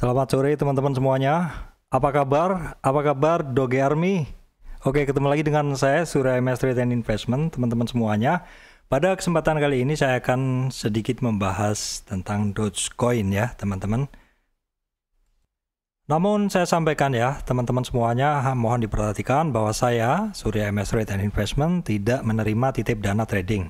Selamat sore teman-teman semuanya. Apa kabar? Apa kabar Doge Army? Oke, ketemu lagi dengan saya Surya MS Trade and Investment, teman-teman semuanya. Pada kesempatan kali ini saya akan sedikit membahas tentang Dogecoin ya, teman-teman. Namun saya sampaikan ya, teman-teman semuanya, mohon diperhatikan bahwa saya Surya MS Trade and Investment tidak menerima titip dana trading.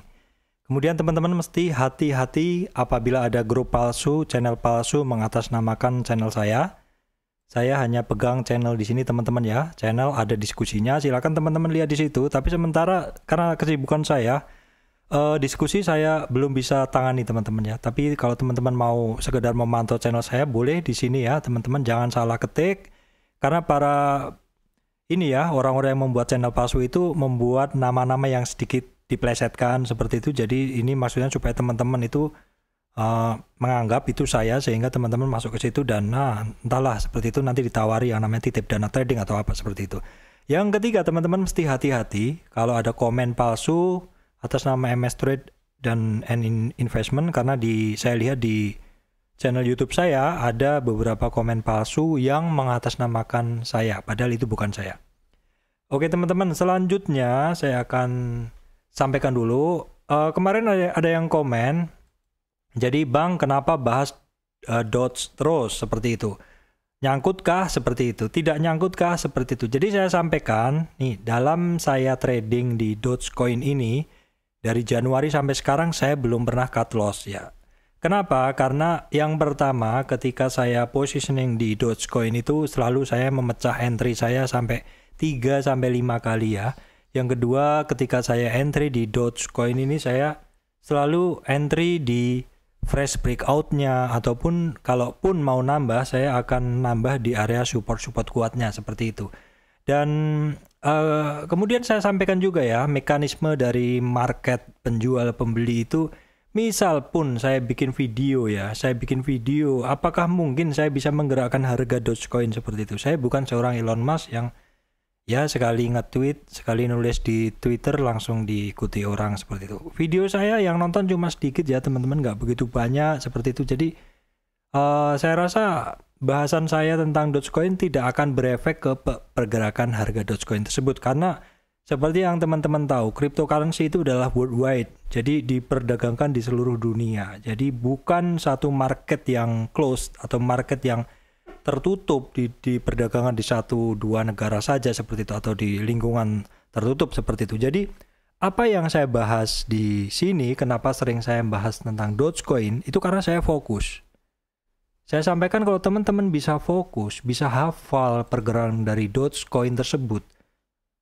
Kemudian teman-teman mesti hati-hati apabila ada grup palsu, channel palsu mengatasnamakan channel saya. Saya hanya pegang channel di sini teman-teman ya. Channel ada diskusinya, silakan teman-teman lihat di situ. Tapi sementara karena kesibukan saya, diskusi saya belum bisa tangani teman-teman ya. Tapi kalau teman-teman mau sekedar memantau channel saya, boleh di sini ya teman-teman. Jangan salah ketik. Karena orang-orang yang membuat channel palsu itu membuat nama-nama yang sedikit diplesetkan seperti itu. Jadi ini maksudnya supaya teman-teman itu menganggap itu saya, sehingga teman-teman masuk ke situ dan entahlah seperti itu, nanti ditawari yang namanya titip dana trading atau apa seperti itu. Yang ketiga, teman-teman mesti hati-hati kalau ada komen palsu atas nama MS Trade dan Investment, karena saya lihat di channel YouTube saya ada beberapa komen palsu yang mengatasnamakan saya, padahal itu bukan saya. Oke teman-teman, selanjutnya saya akan sampaikan dulu. Kemarin ada yang komen, jadi Bang kenapa bahas Doge terus seperti itu? Nyangkutkah seperti itu? Tidak nyangkutkah seperti itu? Jadi saya sampaikan, nih dalam saya trading di Dogecoin ini, dari Januari sampai sekarang saya belum pernah cut loss ya. Kenapa? Karena yang pertama ketika saya positioning di Dogecoin itu selalu saya memecah entry saya sampai 3-5 kali ya. Yang kedua, ketika saya entry di Dogecoin ini, saya selalu entry di fresh breakout-nya, ataupun kalaupun mau nambah, saya akan nambah di area support-support kuatnya seperti itu. Dan kemudian saya sampaikan juga ya, mekanisme dari market penjual pembeli itu, misal pun saya bikin video ya, apakah mungkin saya bisa menggerakkan harga Dogecoin seperti itu? Saya bukan seorang Elon Musk yang ya sekali nge-tweet, sekali nulis di Twitter langsung diikuti orang seperti itu. Video saya yang nonton cuma sedikit ya teman-teman, nggak begitu banyak seperti itu. Jadi saya rasa bahasan saya tentang Dogecoin tidak akan berefek ke pergerakan harga Dogecoin tersebut, karena seperti yang teman-teman tahu, cryptocurrency itu adalah worldwide, jadi diperdagangkan di seluruh dunia. Jadi bukan satu market yang closed atau market yang tertutup di perdagangan di 1-2 negara saja seperti itu, atau di lingkungan tertutup seperti itu. Jadi apa yang saya bahas di sini, kenapa sering saya bahas tentang Dogecoin, itu karena saya fokus. Saya sampaikan kalau teman-teman bisa fokus, bisa hafal pergerakan dari Dogecoin tersebut,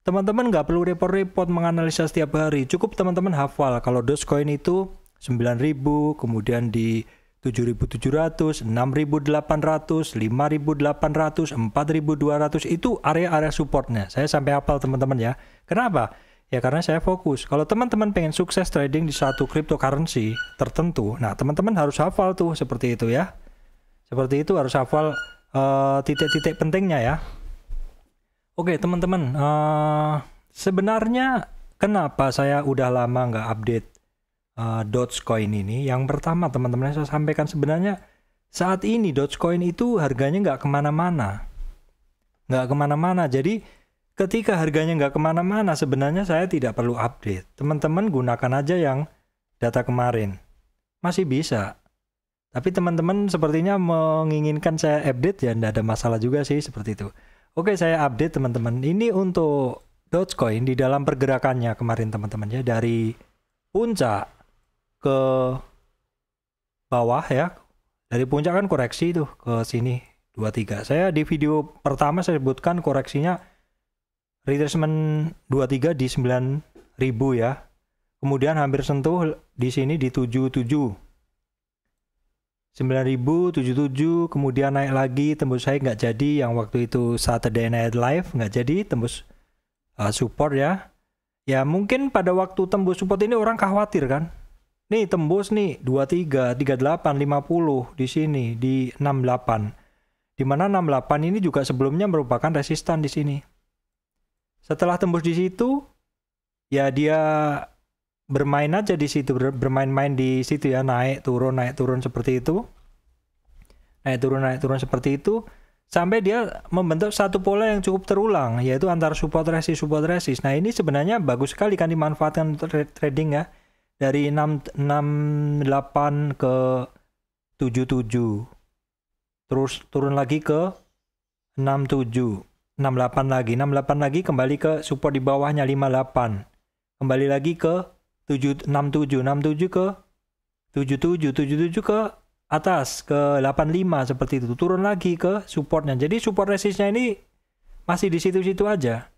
teman-teman nggak perlu repot-repot menganalisa setiap hari. Cukup teman-teman hafal kalau Dogecoin itu 9.000, kemudian di 7.700, 6.800, 5.800, 4.200, itu area-area supportnya. Saya sampai hafal teman-teman ya. Kenapa? Ya karena saya fokus. Kalau teman-teman pengen sukses trading di satu cryptocurrency tertentu, nah teman-teman harus hafal tuh seperti itu ya. Seperti itu, harus hafal titik-titik pentingnya ya. Oke teman-teman, sebenarnya kenapa saya udah lama nggak update Dogecoin ini? Yang pertama teman-teman, saya sampaikan sebenarnya saat ini Dogecoin itu harganya nggak kemana-mana, jadi ketika harganya nggak kemana-mana, sebenarnya saya tidak perlu update. Teman-teman gunakan aja yang data kemarin, masih bisa. Tapi teman-teman sepertinya menginginkan saya update, ya nggak ada masalah juga sih seperti itu. Oke, saya update teman-teman. Ini untuk Dogecoin di dalam pergerakannya kemarin teman-teman ya, dari puncak ke bawah ya. Dari puncak kan koreksi tuh ke sini 23. Saya di video pertama saya sebutkan koreksinya retracement 23 di 9.000 ya. Kemudian hampir sentuh di sini di 77. 9.077, kemudian naik lagi, tembus saya nggak jadi yang waktu itu Saturday Night Live, nggak jadi tembus support ya. Ya mungkin pada waktu tembus support ini orang khawatir kan. Nih tembus nih 23, 38, 50 di sini di 68. Di mana 68 ini juga sebelumnya merupakan resistan di sini. Setelah tembus di situ, ya dia bermain aja di situ, bermain-main di situ ya, naik turun seperti itu. naik turun seperti itu sampai dia membentuk satu pola yang cukup terulang, yaitu antara support resist. Nah, ini sebenarnya bagus sekali kan dimanfaatkan untuk trading ya. Dari 68 ke 77. Terus turun lagi ke 67. 68 lagi kembali ke support di bawahnya 58. Kembali lagi ke 67 ke 77 ke atas ke 85 seperti itu, turun lagi ke supportnya. Jadi support resistnya ini masih di situ-situ aja.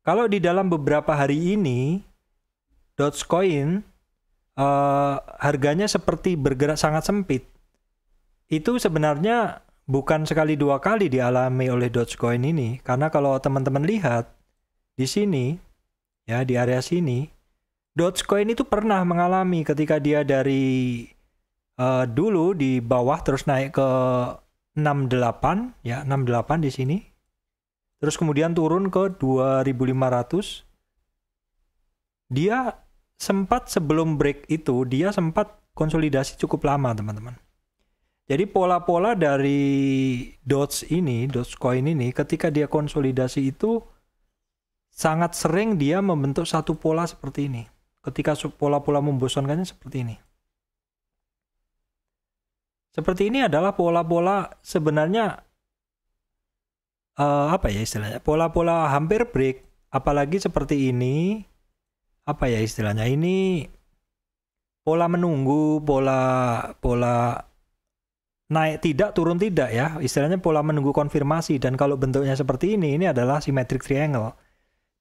Kalau di dalam beberapa hari ini Dogecoin harganya seperti bergerak sangat sempit. Itu sebenarnya bukan sekali dua kali dialami oleh Dogecoin ini, karena kalau teman-teman lihat di sini ya, di area sini, Dogecoin itu pernah mengalami ketika dia dari dulu di bawah terus naik ke 68 ya, 68 di sini. Terus kemudian turun ke 2500. Dia sempat sebelum break itu dia sempat konsolidasi cukup lama, teman-teman. Jadi pola-pola dari Dogecoin ini ketika dia konsolidasi itu sangat sering dia membentuk satu pola seperti ini. Ketika pola-pola membosankannya seperti ini. Seperti ini adalah pola-pola sebenarnya apa ya istilahnya? Pola-pola hampir break, apalagi seperti ini. Apa ya istilahnya? Ini pola menunggu, pola naik tidak, turun tidak ya. Istilahnya pola menunggu konfirmasi, dan kalau bentuknya seperti ini adalah symmetric triangle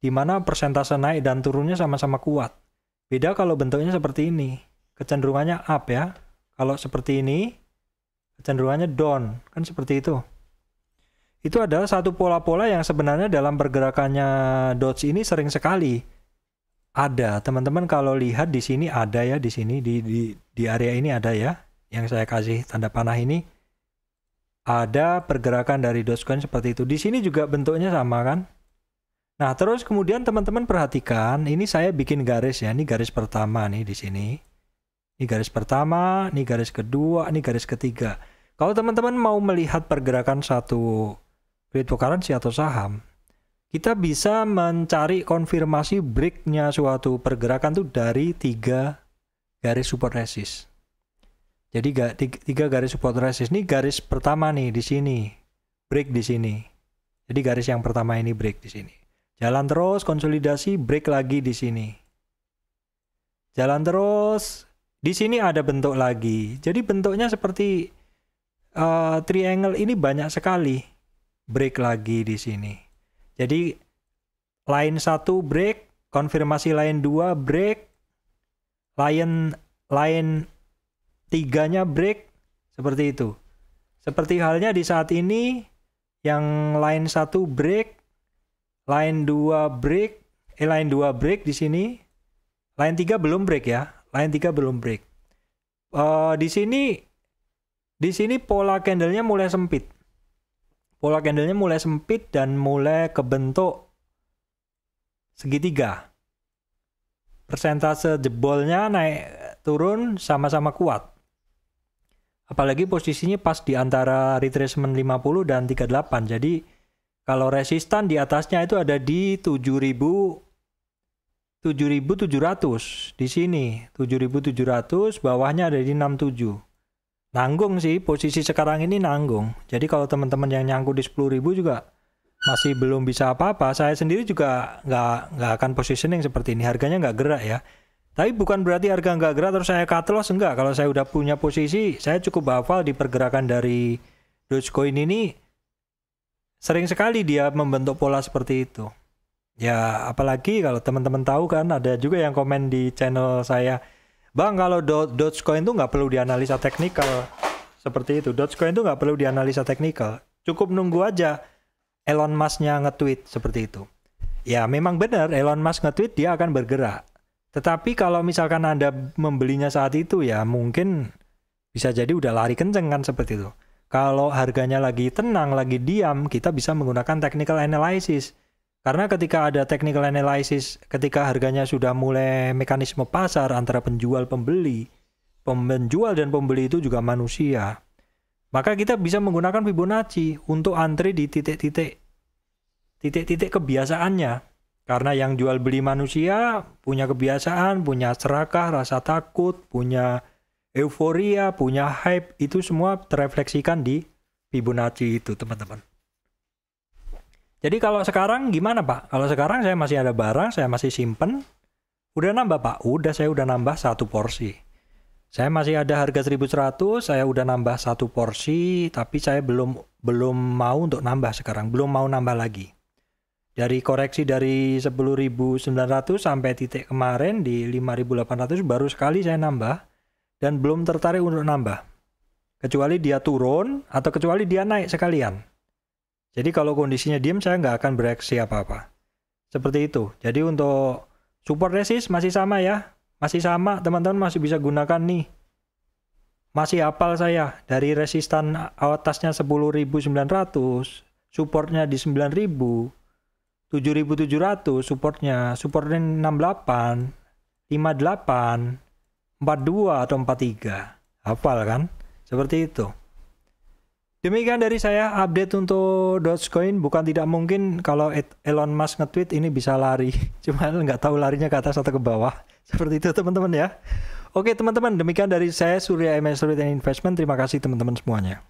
di mana persentase naik dan turunnya sama-sama kuat. Beda kalau bentuknya seperti ini. Kecenderungannya up ya. Kalau seperti ini kecenderungannya down, kan seperti itu. Itu adalah satu pola-pola yang sebenarnya dalam pergerakannya Doge ini sering sekali ada. Teman-teman kalau lihat di sini ada ya, di sini di area ini ada ya, yang saya kasih tanda panah ini ada pergerakan dari Dogecoin seperti itu. Di sini juga bentuknya sama kan. Nah, terus kemudian teman-teman perhatikan, ini saya bikin garis ya, ini garis pertama nih di sini. Ini garis pertama, ini garis kedua, ini garis ketiga. Kalau teman-teman mau melihat pergerakan satu cryptocurrency atau saham, kita bisa mencari konfirmasi break-nya suatu pergerakan tuh dari 3 garis support resist. Jadi 3 garis support resist. Ini garis pertama nih di sini, break di sini. Jadi garis yang pertama ini break di sini. Jalan terus, konsolidasi, break lagi di sini. Jalan terus. Di sini ada bentuk lagi. Jadi bentuknya seperti triangle ini banyak sekali. Break lagi di sini. Jadi line 1 break, konfirmasi line 2 break, line 3-nya break, seperti itu. Seperti halnya di saat ini yang line 1 break, line 2 break, line 2 break di sini. Line 3 belum break ya. Line 3 belum break. Di sini pola candlenya mulai sempit. Pola candlenya mulai sempit dan mulai kebentuk segitiga. Persentase jebolnya naik turun sama-sama kuat. Apalagi posisinya pas di antara retracement 50 dan 38. Jadi kalau resistan di atasnya itu ada di 7.700 di sini, 7.700, bawahnya ada di 67. Nanggung sih, posisi sekarang ini nanggung. Jadi kalau teman-teman yang nyangkut di 10.000 juga masih belum bisa apa-apa. Saya sendiri juga nggak akan positioning seperti ini. Harganya nggak gerak ya. Tapi bukan berarti harga nggak gerak terus saya cut loss, enggak. Kalau saya udah punya posisi, saya cukup hafal di pergerakan dari Dogecoin ini. Sering sekali dia membentuk pola seperti itu. Ya, apalagi kalau teman-teman tahu kan, ada juga yang komen di channel saya, Bang, kalau Dogecoin itu nggak perlu dianalisa teknikal. Seperti itu, Dogecoin itu nggak perlu dianalisa teknikal. Cukup nunggu aja Elon Musk-nya nge-tweet seperti itu. Ya, memang benar Elon Musk nge-tweet dia akan bergerak. Tetapi kalau misalkan Anda membelinya saat itu, ya mungkin bisa jadi udah lari kenceng kan seperti itu. Kalau harganya lagi tenang, lagi diam, kita bisa menggunakan technical analysis. Karena ketika ada technical analysis, ketika harganya sudah mulai mekanisme pasar antara penjual pembeli dan pembeli itu juga manusia. Maka kita bisa menggunakan Fibonacci untuk antri di titik-titik kebiasaannya. Karena yang jual beli manusia punya kebiasaan, punya serakah, rasa takut, punya euforia, punya hype, itu semua terefleksikan di Fibonacci itu, teman-teman. Jadi kalau sekarang gimana, Pak? Kalau sekarang saya masih ada barang, saya masih simpen. Udah nambah, Pak? Udah, saya udah nambah 1 porsi. Saya masih ada harga 1.100, saya udah nambah 1 porsi, tapi saya belum mau untuk nambah sekarang, belum mau nambah lagi. Dari koreksi dari 10.900 sampai titik kemarin di 5.800 baru sekali saya nambah dan belum tertarik untuk nambah. Kecuali dia turun atau kecuali dia naik sekalian. Jadi kalau kondisinya diam saya nggak akan bereaksi apa-apa. Seperti itu. Jadi untuk support resist masih sama ya. Masih sama, teman-teman masih bisa gunakan nih. Masih hafal saya dari resistan atasnya 10.900, supportnya di 9.000, 7.700 supportnya 68, 58, 42 atau 43. Hafal kan? Seperti itu. Demikian dari saya update untuk Dogecoin. Bukan tidak mungkin kalau Elon Musk nge-tweet ini bisa lari. Cuma nggak tahu larinya ke atas atau ke bawah. Seperti itu teman-teman ya. Oke teman-teman, demikian dari saya Surya MS Trade and Investment. Terima kasih teman-teman semuanya.